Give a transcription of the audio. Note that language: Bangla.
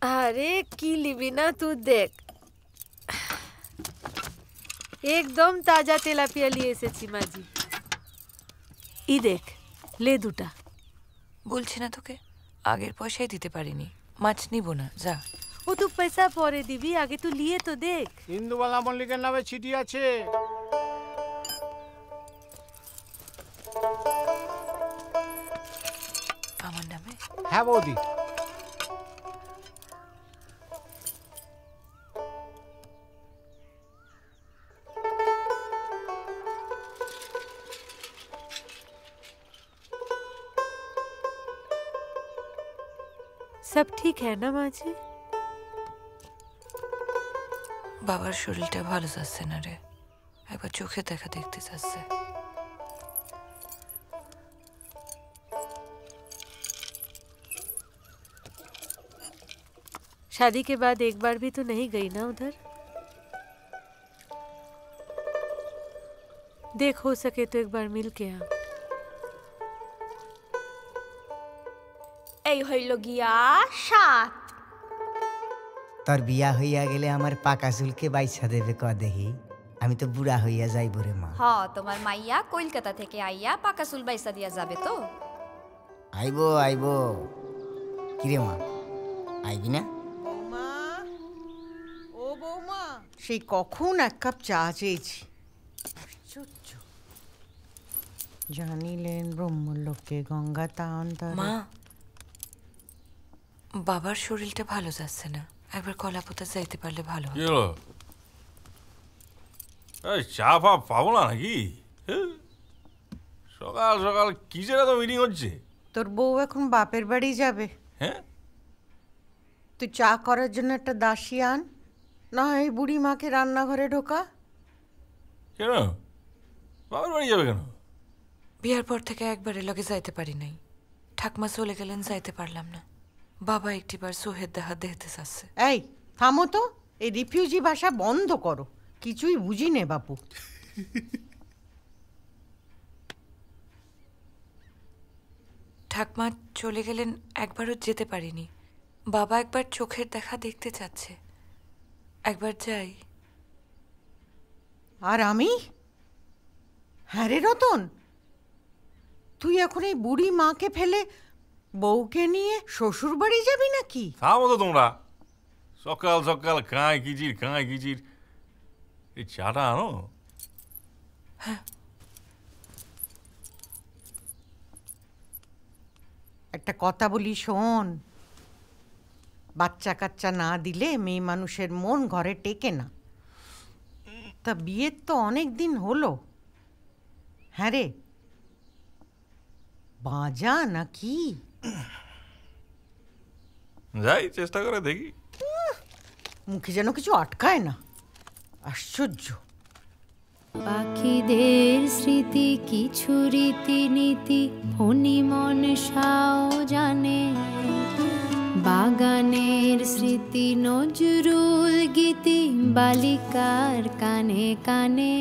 আরে কি লিবি না তুই দেখ, একদম তাজা তেলাপিয়া নিয়ে এসেছি মাঝি। ই দেখ, লে দুটা। বলছি না তোকে, আগের পয়সাই দিতে পারিনি, মাছ নিব না, যা। ও তুই পয়সা পরে দিবি, আগে তুই লিয়ে তো দেখ। ইন্দুবালা মল্লিকের নামে চিঠি আছে। আমার নামে? হ্যাঁ বৌদি। সব ঠিক है ना মাঝি? বাবার শরীরটা ভালো যাচ্ছে না রে, একবার চোখে দেখা দেখতে যাচ্ছে। शादी के बाद एक बार भी तो नहीं गई ना उधर? देख हो सके तो एक बार मिल के आ। এই হইল গিয়া 7। তোর বিয়া হইয়া গেলে আমার পাকা চুলকে বাইছা দেবে ক দেহি, আমি তো বুড়া হইয়া যাইব রে মা। হ, তোমার মাইয়া কলকাতা থেকে আইয়া পাকা চুল বাইসা দিয়া যাবে তো। আইবো আইবো। কিরে মা, আইবি না? বৌমা, ও বৌমা, সেই কখন এক কাপ চা চেয়েছি। আশ্চর্য, জানিলেন ব্রহ্মলোকে গঙ্গা তান্তরে। মা, বাবার শরীরটা ভালো যাচ্ছে না, একবার কলাপোতা যাইতে পারলে ভালো কি হলো? এই চা ফা পাবো না নাকি? সকাল সকাল কিসের এত মিটিং হচ্ছে? তোর বউ এখন বাপের বাড়ি যাবে। হ্যাঁ, তুই চা করার জন্য একটা দাসী আন, না হয় বুড়ি মাকে রান্নাঘরে ঢোকা। কেন বাবার বাড়ি যাবে কেন? বিয়ার পর থেকে একবার লগে যাইতে পারি নাই, ঠাকমা চলে গেলেন, যাইতে পারলাম না। বাবা একটিবার সোহেদ দেখা দেখতে চাচ্ছে। এই থামো তো, এই রিফিউজি ভাষা বন্ধ করো, কিছুই বুঝি নে বাপু। ঠাকমা চলে গেলেন, একবারও যেতে পারিনি। বাবা একবার চোখের দেখা দেখতে চাচ্ছে, একবার যাই। আর আমি? হ্যাঁ রে রতন, তুই এখন এই বুড়ি মাকে ফেলে বউকে নিয়ে শ্বশুর বাড়ি যাবি নাকি? থামো তো তোমরা, সকাল সকাল কাঁই কিচির। এই চাটা আনো। একটা কথা বলি শোন, বাচ্চা কাচ্চা না দিলে মেয়ে মানুষের মন ঘরে টেকে না। তা বিয়ের তো অনেক দিন হলো। হ্যাঁ রে, বাজা নাকি? যাই, চেষ্টা করে দেখি। মুখে যেন কিছু আটকায় না, আশ্চর্য। পাখিদের স্মৃতি কিছু রীতিনীতি ফণি মনসাও জানে, বাগানের স্মৃতি নজরুল গীতি বালিকার কানে কানে।